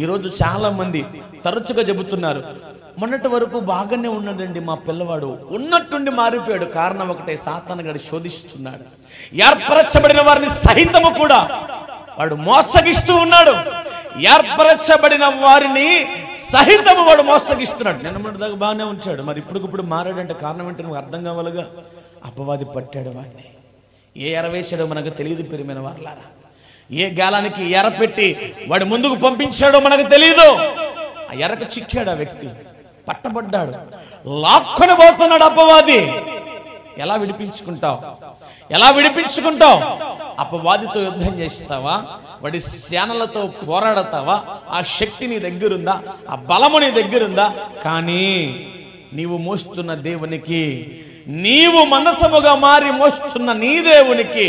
ఈరోజు చాలా మంది తరచుగా చెబుతున్నారు, మొన్నటి వరకు బాగానే ఉన్నాడండి మా పిల్లవాడు, ఉన్నట్టుండి మారిపోయాడు. కారణం ఒకటే, సాతాను గాడు శోధిస్తున్నాడు. ఏర్పరచబడిన వారిని సహితము కూడా వాడు మోసగిస్తూ ఉన్నాడు. ఏర్పరచబడిన వారిని సహితము వాడు మోసగిస్తున్నాడు. నిన్న మొన్నటి దాకా బాగానే ఉంచాడు, మరి ఇప్పుడు మారాడంటే కారణం ఏంటి నువ్వు అర్థం కావాలిగా. అపవాది పట్టాడు వాడిని. ఏ ఎరవేశాడో మనకు తెలియదు ప్రియమైన వారలారా. ఏ గాలానికి ఎర పెట్టి వాడు ముందుకు పంపించాడో మనకు తెలియదు. ఆ ఎరకు చిక్కాడు ఆ వ్యక్తి, పట్టబడ్డాడు, లాక్కొని పోతున్నాడు అపవాది. ఎలా విడిపించుకుంటావు? ఎలా విడిపించుకుంటావు? అపవాదితో యుద్ధం చేస్తావా? వాడి సేనలతో పోరాడతావా? ఆ శక్తి నీ దగ్గరుందా? ఆ బలము నీ దగ్గరుందా? కానీ నీవు మోస్తున్న దేవునికి, నీవు మనసముగా మారి మోస్తున్న నీ దేవునికి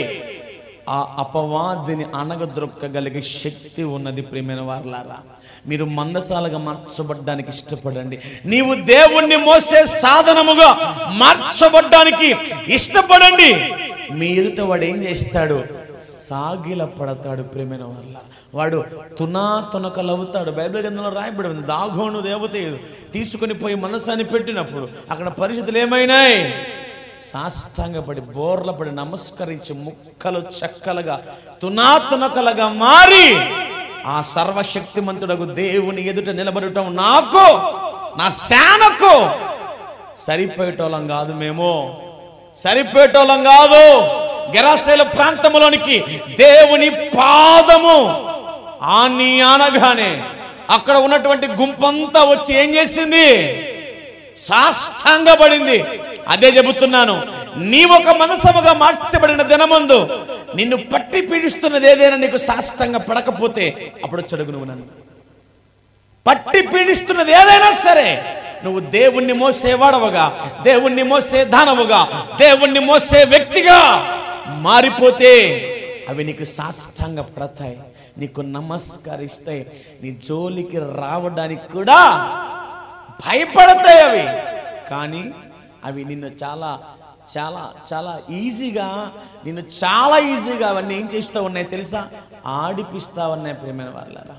ఆ అపవాదిని అనగదొక్కగలిగే శక్తి ఉన్నది. ప్రియమైన వారలారా, మీరు మందసాలుగా మార్చబడ్డానికి ఇష్టపడండి. నీవు దేవుణ్ణి మోసే సాధనముగా మార్చబడ్డానికి ఇష్టపడండి. మీ ఎదుట వాడు ఏం చేస్తాడు? సాగిల పడతాడు. ప్రియమైన వారలారా, వాడు తునకలవుతాడు. బైబిల్ గ్రంథంలో రాయబడి ఉంది, దాగోను దేవత తీసుకుని పోయి మనసాన్ని పెట్టినప్పుడు అక్కడ పరిస్థితులు ఏమైనాయి? సాష్టాంగపడి బోర్లపడి నమస్కరించి ముక్కలు చెక్కలుగా తునకలుగా మారి ఆ సర్వశక్తిమంతుడకు దేవుని ఎదుట నిలబడటం నాకు, నా సేనకు సరిపోయేటోళ్ళం కాదు. మేము సరిపోయేటోళ్ళం కాదు. గెరాసేల ప్రాంతంలోనికి దేవుని పాదము ఆని అనగానే అక్కడ ఉన్నటువంటి గుంపంతా వచ్చి ఏం చేసింది? సాష్టాంగపడింది. అదే చెబుతున్నాను, నీవొక మనసముగా మార్చబడిన దినమందు నిన్ను పట్టి పీడిస్తున్నది ఏదైనా నీకు సాష్టాంగ పడకపోతే అప్పుడు చెడుగు. నువ్వు నన్ను పట్టి పీడిస్తున్నది ఏదైనా సరే, నువ్వు దేవుణ్ణి మోసేవాడవుగా, దేవుణ్ణి మోసే దానవుగా, దేవుణ్ణి మోసే వ్యక్తిగా మారిపోతే అవి నీకు సాష్టాంగ పడతాయి, నీకు నమస్కరిస్తాయి, నీ జోలికి రావడానికి కూడా భయపడతాయి అవి. కానీ అవి నిన్ను చాలా చాలా చాలా ఈజీగా అవన్నీ ఏం చేస్తూ ఉన్నాయి తెలుసా? ఆడిపిస్తా ఉన్నాయి. ప్రియమైన వాళ్ళారా,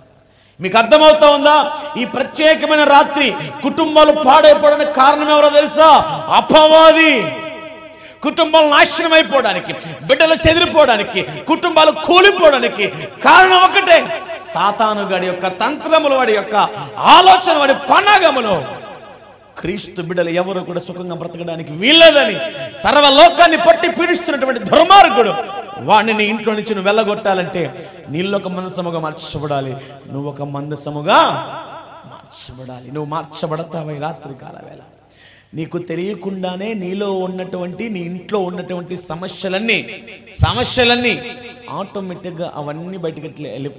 మీకు అర్థమవుతా ఉందా? ఈ ప్రత్యేకమైన రాత్రి కుటుంబాలు పాడైపోవడానికి కారణం ఎవరో తెలుసా? అపవాది. కుటుంబాలు నాశనం అయిపోవడానికి, బిడ్డలు చెదిరిపోవడానికి, కుటుంబాలు కూలిపోవడానికి కారణం ఒకటే, సాతాను గాడి యొక్క తంత్రములు, వాడి యొక్క ఆలోచన, వాడి పన్నాగములు. క్రీస్తు బిడ్డలు ఎవరు కూడా సుఖంగా బ్రతకడానికి వీల్లేదని సర్వలోకాన్ని పట్టి పీడిస్తున్నటువంటి దుర్మార్గుడు వాడిని ఇంట్లో నుంచి నువ్వు వెళ్ళగొట్టాలంటే నీళ్ళు ఒక మందసముగా మార్చబడాలి, నువ్వు ఒక మందసముగా మార్చబడాలి. నువ్వు మార్చబడతావు ఈ రాత్రి కాల వేళ. నీకు తెలియకుండానే నీలో ఉన్నటువంటి, నీ ఇంట్లో ఉన్నటువంటి సమస్యలన్నీ ఆటోమేటిక్గా అవన్నీ బయటకి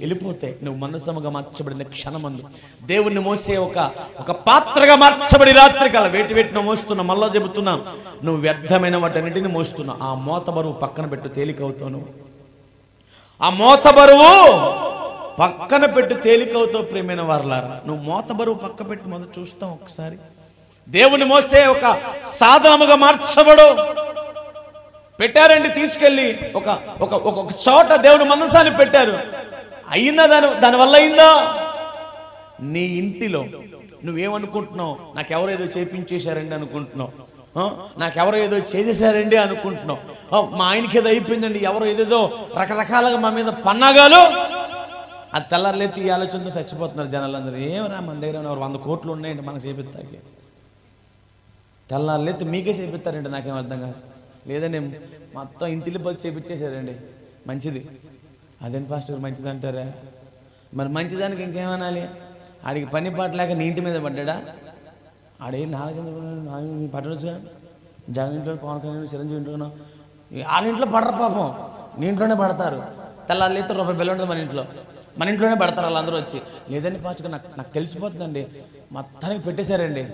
వెళ్ళిపోతాయి. నువ్వు మనసముగా మార్చబడిన క్షణమందు దేవుణ్ణి మోసే ఒక పాత్రగా మార్చబడి రాత్రి కాల వేటిని మోస్తున్నా. మళ్ళా చెబుతున్నా, నువ్వు వ్యర్థమైన వాటన్నిటిని మోస్తున్నా. ఆ మోత బరువు పక్కన పెట్టు, తేలికవుతావు. నువ్వు ఆ మోత బరువు పక్కన పెట్టు, తేలికవుతావు. ప్రియమైన వారలారా, నువ్వు మోత బరువు పక్క పెట్టి మొదలు చూస్తాం ఒకసారి. దేవుని మోసే ఒక సాధనముగా మార్చబడు. పెట్టారండి, తీసుకెళ్ళి ఒక చోట దేవుని మందసాన్ని పెట్టారు. అయిందా? దానివల్ల అయిందా? నీ ఇంటిలో నువ్వేమనుకుంటున్నావు? నాకెవరో ఏదో చేపించేశారండి అనుకుంటున్నావు, నాకెవరో ఏదో చేసేసారండి అనుకుంటున్నావు, మా ఆయనకి ఏదో అయిపోయిందండి, ఎవరో ఏదేదో రకరకాలుగా మా మీద పన్నాగాలు. అది తెల్లారులేతి ఈ ఆలోచనతో చచ్చిపోతున్నారు జనాలందరూ. ఏమరా మన దగ్గర 100 కోట్లు ఉన్నాయండి మనకు చేపిస్తాకి. తెల్లారులేతి మీకే చేపిస్తారండి, నాకేం అర్థం కాదు. లేదండి మొత్తం ఇంటిలో పోయి చేపించేశారండి. మంచిది. అదేంటి పాస్టర్ మంచిది అంటారా? మరి మంచిదానికి ఇంకేమనాలి? ఆడికి పని పాటలేక నీ ఇంటి మీద పడ్డా? ఆడే నాగచంద్రబాబు పట్టడొచ్చుగా, జగన్ ఇంట్లో, పవన్ కళ్యాణ్, చిరంజీవి ఇంట్లో, వాళ్ళ ఇంట్లో పడరు పాపం, నీ ఇంట్లోనే పడతారు. తెల్లారులేతే రూపాయి బిల్లు ఉంటుంది మన ఇంట్లోనే పడతారు వాళ్ళందరూ వచ్చి. లేదండి పాస్టర్ నాకు తెలిసిపోతుందండి, మొత్తానికి పెట్టేశారండి.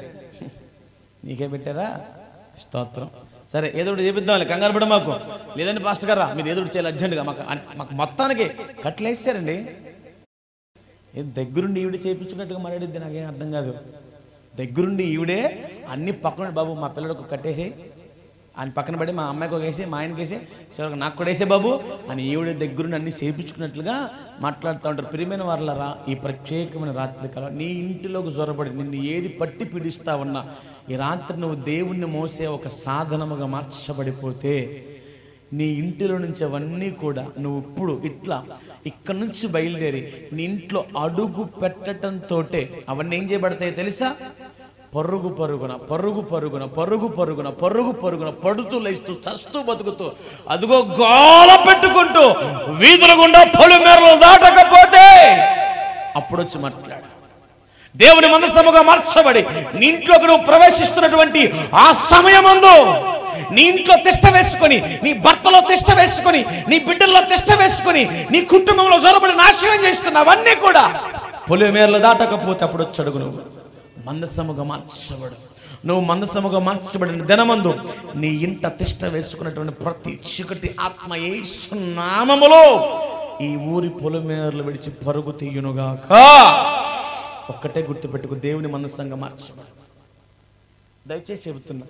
నీకే పెట్టారా? స్తోత్రం. సరే, ఏదో ఒకటి చేపిద్దాం, కంగారు పడ మాకు. లేదండి పాస్టర్ గారా, మీరు ఏదో ఒకటి చేయాలి అర్జెంటుగా, మాకు మొత్తానికి కట్లు వేసారండి. దగ్గరుండి ఈవిడే చేయించుకున్నట్టుగా మాట్లాడిద్ది, నాకేం అర్థం కాదు. దగ్గరుండి ఈవిడే అన్ని పక్కన, బాబు మా పిల్లలకు కట్టేసి ఆయన పక్కన పడి మా అమ్మాయికి ఒక వేసి, మా ఆయనకి వేసి, చివరికి నాకు కూడా వేసే బాబు అని ఈవిడ దగ్గరుండి అన్ని చేయించుకున్నట్లుగా మాట్లాడుతూ ఉంటారు. ప్రియమైన వారలారా, ఈ ప్రత్యేకమైన రాత్రి కాలం నీ ఇంటిలోకి జొరబడి నిన్ను ఏది పట్టి పీడిస్తా ఉన్నా, ఈ రాత్రి నువ్వు దేవుణ్ణి మోసే ఒక సాధనముగా మార్చబడిపోతే నీ ఇంటిలో నుంచి అవన్నీ కూడా నువ్వు ఇప్పుడు ఇక్కడ నుంచి బయలుదేరి నీ ఇంట్లో అడుగు పెట్టడంతో అవన్నీ ఏం చేయబడతాయి తెలుసా? పరుగు పరుగున పడుతూ లేస్తూ చస్తూ బతుకుతూ అదిగో గోల పెట్టుకుంటూ వీధుల గుండా పొలిమేరలు దాటకపోతే అప్పుడు వచ్చి మాట్లాడు. దేవుని మనస్సముగా మార్చబడి నీ ఇంట్లోకి నువ్వు ప్రవేశిస్తున్నటువంటి ఆ సమయమందు నీ ఇంట్లో తిష్ట వేసుకొని, నీ భర్తలో తిష్ట వేసుకొని, నీ బిడ్డల్లో తిష్ట వేసుకొని, నీ కుటుంబంలో జొరబడి నాశనం చేస్తున్నవన్నీ కూడా పొలిమేరలు దాటకపోతే అప్పుడు వచ్చి అడుగు. నువ్వు మందసముగా మార్చబడు. నువ్వు మందసముగా మార్చబడిన దినమందు నీ ఇంట తిష్ట వేసుకున్నటువంటి ప్రతి చీకటి ఆత్మ యేసు నామములో ఈ ఊరి పొలిమేరలు విడిచి పరుగు తీయునుగాక. ఒక్కటే గుర్తుపెట్టుకు, దేవుని మనస్సంగా మార్చబడు. దయచేసి చెబుతున్నా,